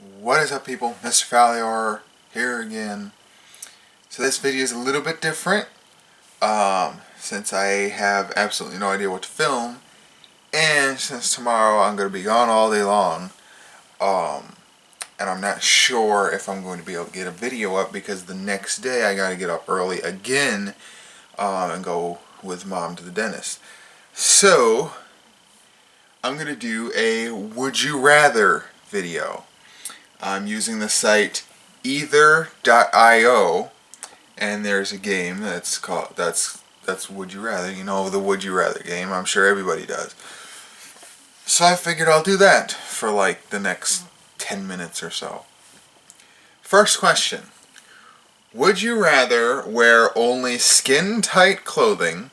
What is up, people? Mr. Fallior here again. So this video is a little bit different since I have absolutely no idea what to film, and since tomorrow I'm going to be gone all day long, and I'm not sure if I'm going to be able to get a video up because the next day I got to get up early again and go with Mom to the dentist. So I'm going to do a Would You Rather video. I'm using the site either.io, and there's a game that's called that's Would You Rather. You know, the Would You Rather game. I'm sure everybody does. So I figured I'll do that for like the next 10 minutes or so. First question. Would you rather wear only skin-tight clothing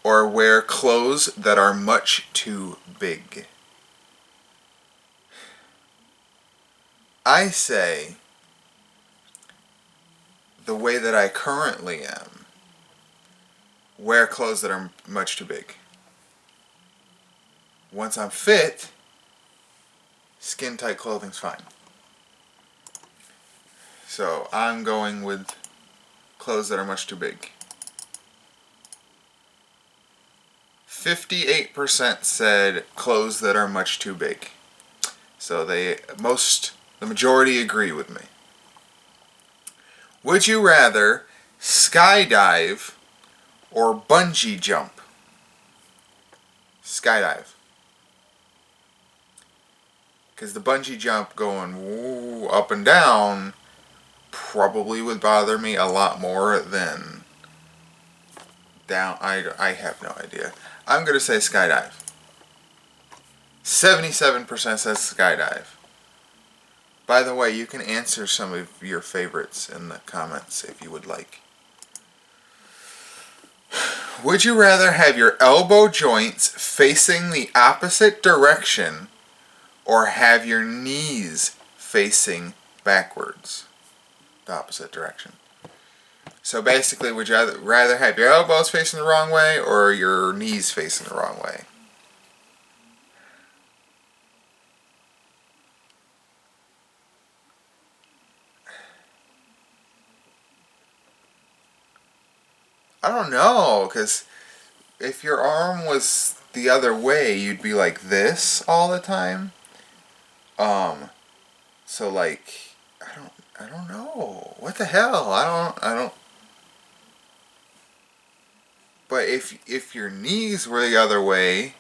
or wear clothes that are much too big? I say the way that I currently am, wear clothes that are much too big. Once I'm fit, skin-tight clothing's fine. So I'm going with clothes that are much too big. 58% said clothes that are much too big. So the majority agree with me. Would you rather skydive or bungee jump? Skydive. Because the bungee jump going up and down probably would bother me a lot more than down. I have no idea. I'm going to say skydive. 77% says skydive. By the way, you can answer some of your favorites in the comments if you would like. Would you rather have your elbow joints facing the opposite direction or have your knees facing backwards? The opposite direction. So basically, would you rather have your elbows facing the wrong way or your knees facing the wrong way? I don't know, because if your arm was the other way, you'd be like this all the time. So like, I don't know. What the hell? I don't. But if your knees were the other way,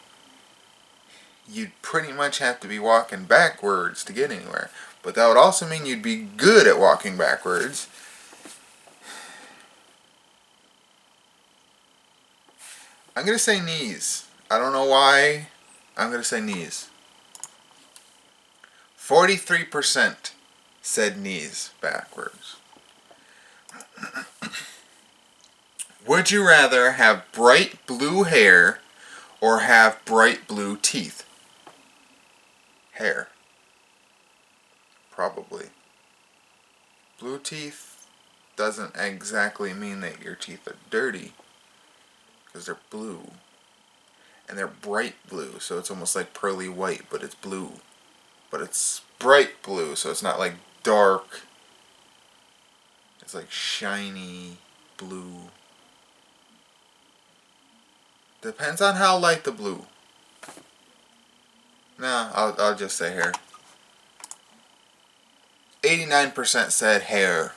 you'd pretty much have to be walking backwards to get anywhere. But that would also mean you'd be good at walking backwards. I'm going to say knees. I don't know why. I'm going to say knees. 43% said knees backwards. Would you rather have bright blue hair or have bright blue teeth? Hair. Probably. Blue teeth doesn't exactly mean that your teeth are dirty, because they're blue. And they're bright blue, so it's almost like pearly white, but it's blue. But it's bright blue, so it's not like dark. It's like shiny blue. Depends on how light the blue. Nah, I'll just say hair. 89% said hair.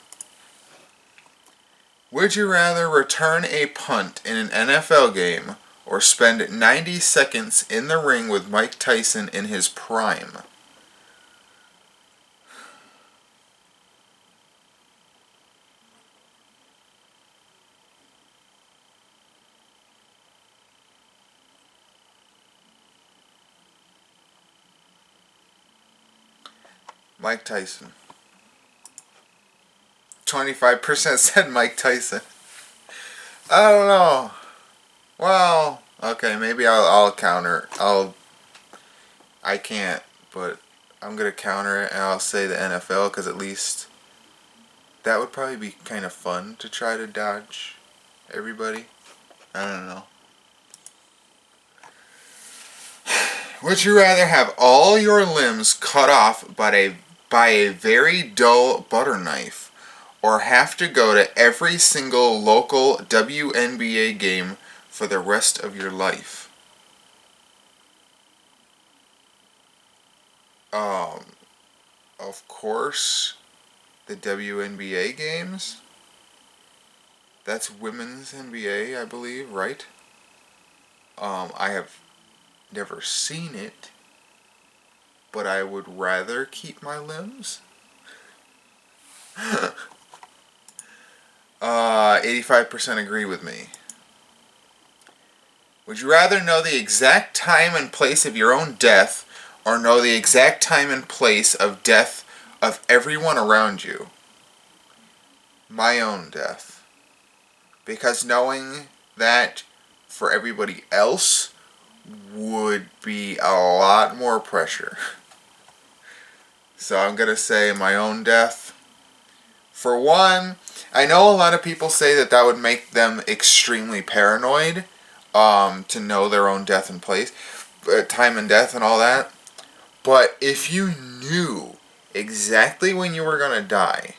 Would you rather return a punt in an NFL game or spend 90 seconds in the ring with Mike Tyson in his prime? Mike Tyson. 25% said Mike Tyson. I don't know. Well, okay, maybe I'll counter. I can't, but I'm gonna counter it and I'll say the NFL, because at least that would probably be kind of fun to try to dodge everybody. I don't know. Would you rather have all your limbs cut off by buy a very dull butter knife, or have to go to every single local WNBA game for the rest of your life? Um, of course, the WNBA games. That's women's NBA, I believe, right? I have never seen it, but I would rather keep my limbs. 85% agree with me. Would you rather know the exact time and place of your own death, or know the exact time and place of death of everyone around you? My own death. Because knowing that for everybody else would be a lot more pressure. So I'm going to say my own death. For one, I know a lot of people say that that would make them extremely paranoid, to know their own death and place, time and death and all that. But if you knew exactly when you were going to die,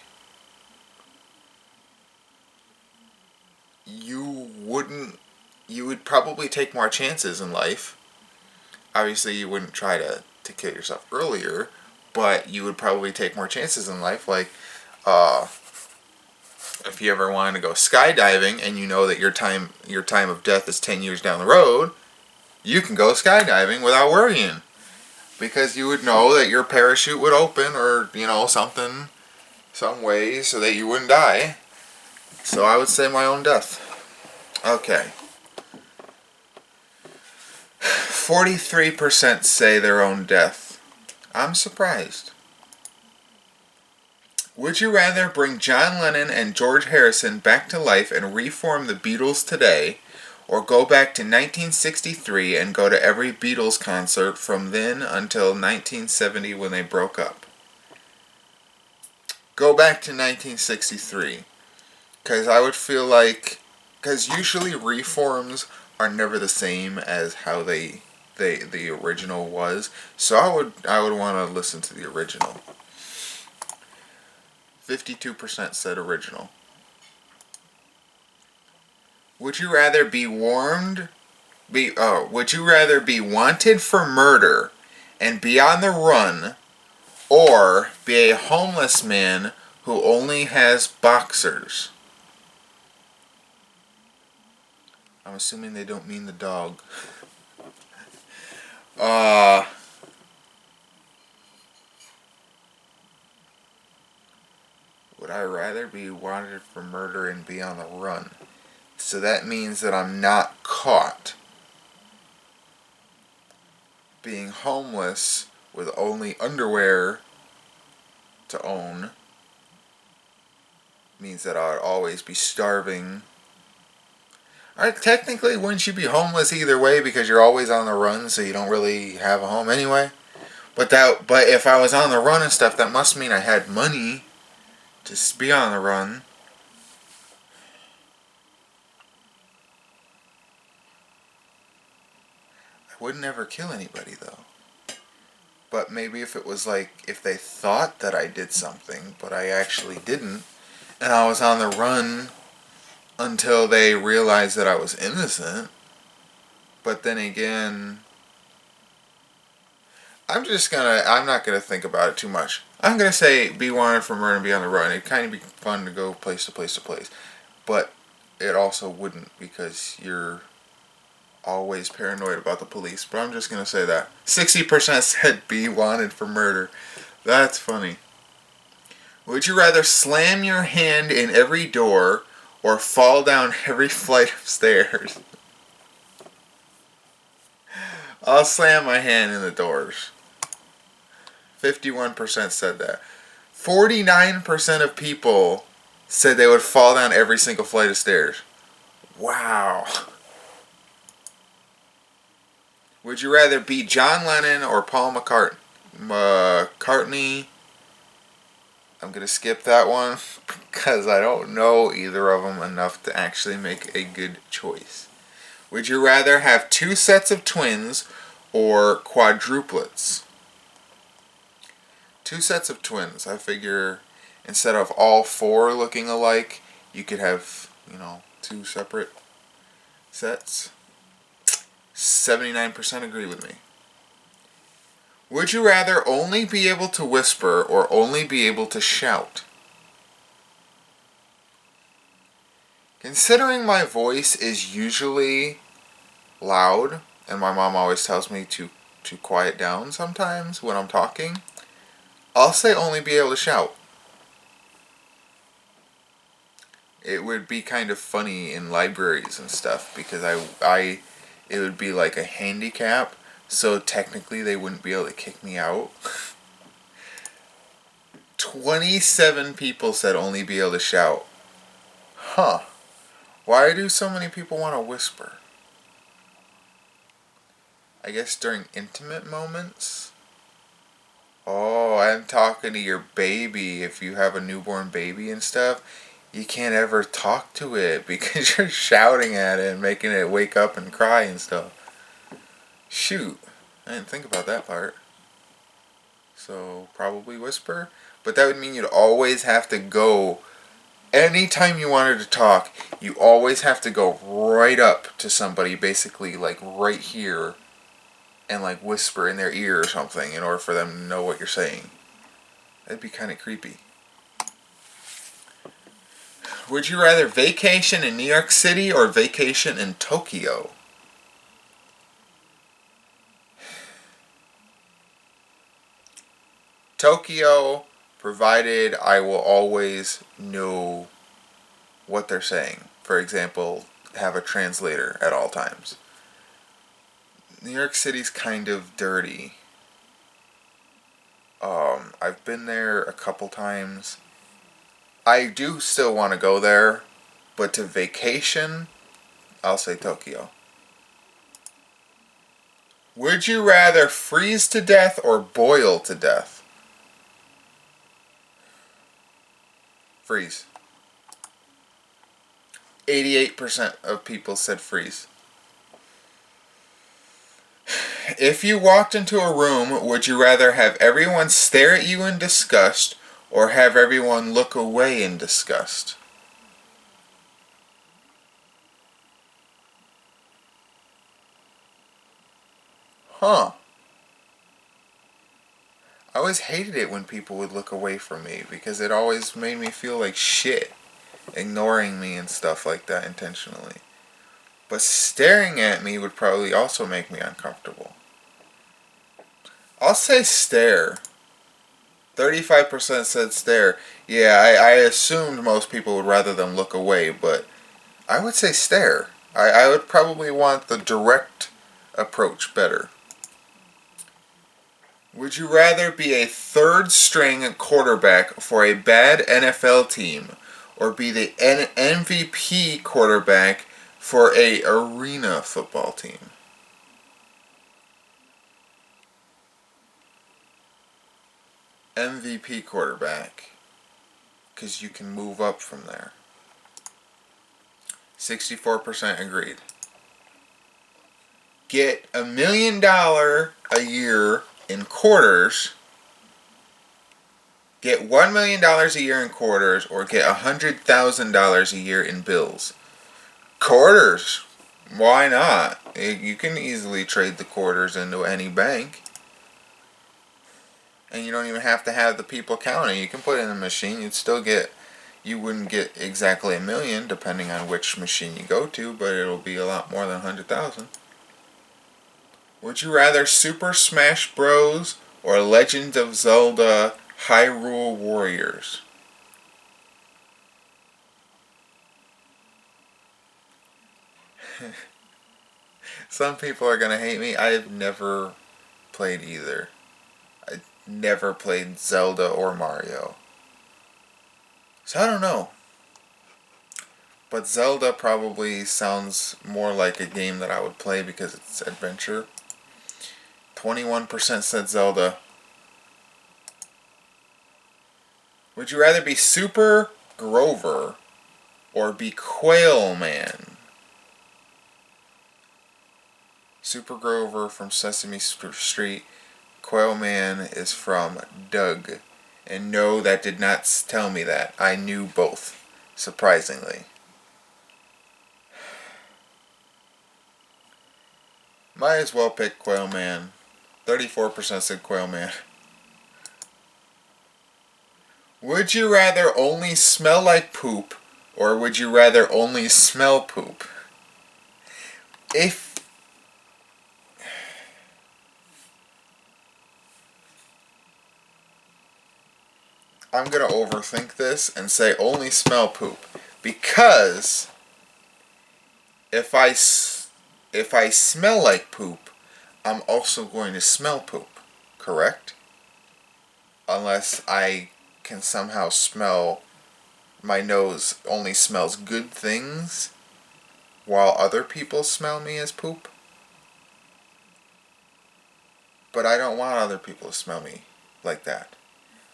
you would probably take more chances in life. Obviously, you wouldn't try to kill yourself earlier, but you would probably take more chances in life. Like, if you ever wanted to go skydiving and you know that your time of death is 10 years down the road, you can go skydiving without worrying. Because you would know that your parachute would open, or, something, some way, so that you wouldn't die. So I would say my own death. Okay. 43% say their own death. I'm surprised. Would you rather bring John Lennon and George Harrison back to life and reform the Beatles today, or go back to 1963 and go to every Beatles concert from then until 1970 when they broke up? Go back to 1963. Because I would feel like... Because usually reforms are never the same as how the original was. So I would want to listen to the original. 52% said original. Would you rather be would you rather be wanted for murder and be on the run, or be a homeless man who only has boxers? I'm assuming they don't mean the dog. Would I rather be wanted for murder and be on the run? So that means that I'm not caught. Being homeless with only underwear to own means that I would always be starving. Technically, wouldn't you be homeless either way because you're always on the run, so you don't really have a home anyway? But if I was on the run and stuff, that must mean I had money to be on the run. I would never kill anybody, though. But maybe if it was like, if they thought that I did something, but I actually didn't, and I was on the run until they realized that I was innocent. But then again, I'm not gonna think about it too much. I'm gonna say be wanted for murder and be on the run. It'd kind of be fun to go place to place to place. But it also wouldn't, because you're always paranoid about the police. But I'm just gonna say that. 60% said be wanted for murder. That's funny. Would you rather slam your hand in every door or fall down every flight of stairs? I'll slam my hand in the doors. 51% said that. 49% of people said they would fall down every single flight of stairs. Wow. Would you rather be John Lennon or Paul McCartney? I'm going to skip that one because I don't know either of them enough to actually make a good choice. Would you rather have 2 sets of twins or quadruplets? 2 sets of twins. I figure instead of all 4 looking alike, you could have, 2 separate sets. 79% agree with me. Would you rather only be able to whisper or only be able to shout? Considering my voice is usually loud, and my mom always tells me to quiet down sometimes when I'm talking, I'll say only be able to shout. It would be kind of funny in libraries and stuff because it would be like a handicap, so technically they wouldn't be able to kick me out. 27 people said only be able to shout. Huh. Why do so many people want to whisper? I guess during intimate moments? Oh, I'm talking to your baby. If you have a newborn baby and stuff, you can't ever talk to it because you're shouting at it and making it wake up and cry and stuff. Shoot, I didn't think about that part. So, probably whisper. But that would mean you'd always have to go, anytime you wanted to talk, you always have to go right up to somebody, basically like right here, and like whisper in their ear or something in order for them to know what you're saying. That'd be kind of creepy. Would you rather vacation in New York City or vacation in Tokyo? Tokyo, provided I will always know what they're saying. For example, have a translator at all times. New York City's kind of dirty. I've been there a couple times. I do still want to go there, but to vacation, I'll say Tokyo. Would you rather freeze to death or boil to death? Freeze. 88% of people said freeze. If you walked into a room, would you rather have everyone stare at you in disgust or have everyone look away in disgust? Huh. I always hated it when people would look away from me because it always made me feel like shit, ignoring me and stuff like that intentionally. But staring at me would probably also make me uncomfortable. I'll say stare. 35% said stare. Yeah, I assumed most people would rather them look away, but I would say stare. I would probably want the direct approach better. Would you rather be a third string quarterback for a bad NFL team or be the MVP quarterback for a arena football team? MVP quarterback, because you can move up from there. 64% agreed. Get $1 million a year in quarters, get $1 million a year in quarters, or get $100,000 a year in bills. Quarters. Why not? You can easily trade the quarters into any bank. And you don't even have to have the people counting. You can put it in a machine. You wouldn't get exactly $1 million depending on which machine you go to, but it'll be a lot more than 100,000. Would you rather Super Smash Bros. Or Legend of Zelda Hyrule Warriors? Some people are going to hate me. I've never played either. I never played Zelda or Mario. So I don't know. But Zelda probably sounds more like a game that I would play because it's adventure. 21% said Zelda. Would you rather be Super Grover or be Quail Man? Super Grover from Sesame Street. Quail Man is from Doug. And no, that did not tell me that. I knew both, surprisingly. Might as well pick Quail Man. 34% said Quail Man. Would you rather only smell like poop, or would you rather only smell poop? If I'm gonna overthink this and say only smell poop, because if I smell like poop, I'm also going to smell poop, correct? Unless I can somehow smell, my nose only smells good things while other people smell me as poop. But I don't want other people to smell me like that.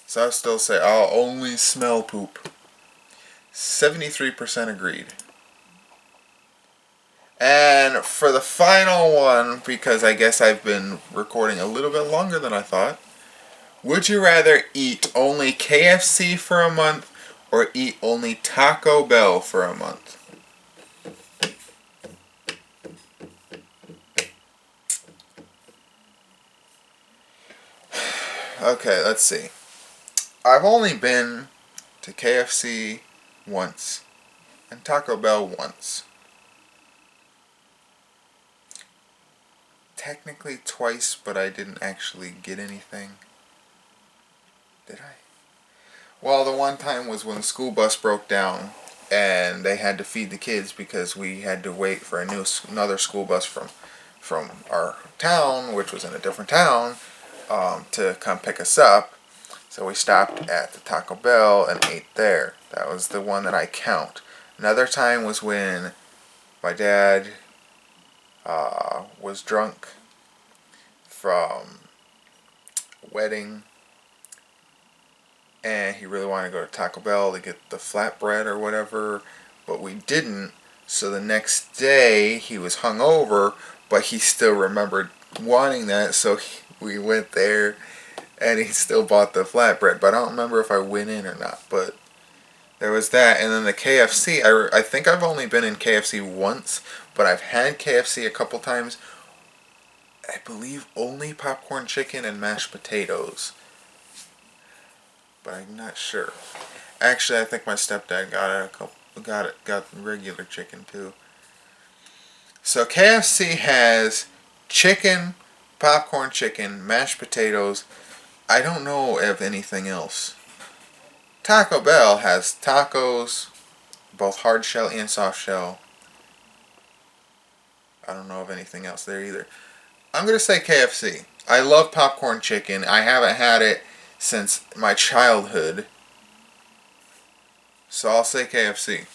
So I'll still say I'll only smell poop. 73% agreed. And for the final one, because I guess I've been recording a little bit longer than I thought, would you rather eat only KFC for a month or eat only Taco Bell for a month? Okay, let's see. I've only been to KFC once and Taco Bell once. Technically twice, but I didn't actually get anything. Did I? Well, the one time was when the school bus broke down and they had to feed the kids because we had to wait for another school bus from our town, which was in a different town, to come pick us up. So we stopped at the Taco Bell and ate there. That was the one that I count. Another time was when my dad was drunk from a wedding, and he really wanted to go to Taco Bell to get the flatbread or whatever, but we didn't. So the next day he was hungover, but he still remembered wanting that, so we went there and he still bought the flatbread. But I don't remember if I went in or not, but there was that. And then the KFC, I think I've only been in KFC once, but I've had KFC a couple times. I believe only popcorn chicken and mashed potatoes, but I'm not sure. Actually, I think my stepdad got regular chicken too. So KFC has chicken, popcorn chicken, mashed potatoes. I don't know of anything else. Taco Bell has tacos, both hard shell and soft shell. I don't know of anything else there either. I'm going to say KFC. I love popcorn chicken. I haven't had it since my childhood. So I'll say KFC.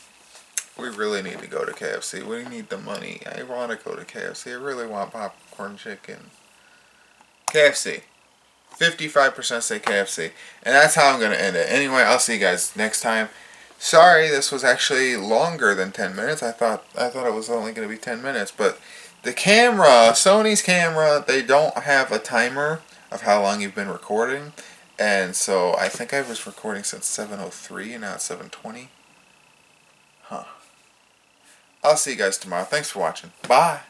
We really need to go to KFC. We need the money. I want to go to KFC. I really want popcorn chicken. KFC. 55% say KFC. And that's how I'm going to end it. Anyway, I'll see you guys next time. Sorry, this was actually longer than 10 minutes. I thought it was only going to be 10 minutes. But the camera, Sony's camera, they don't have a timer of how long you've been recording. And so I think I was recording since 7:03 and now it's 7:20. Huh. I'll see you guys tomorrow. Thanks for watching. Bye.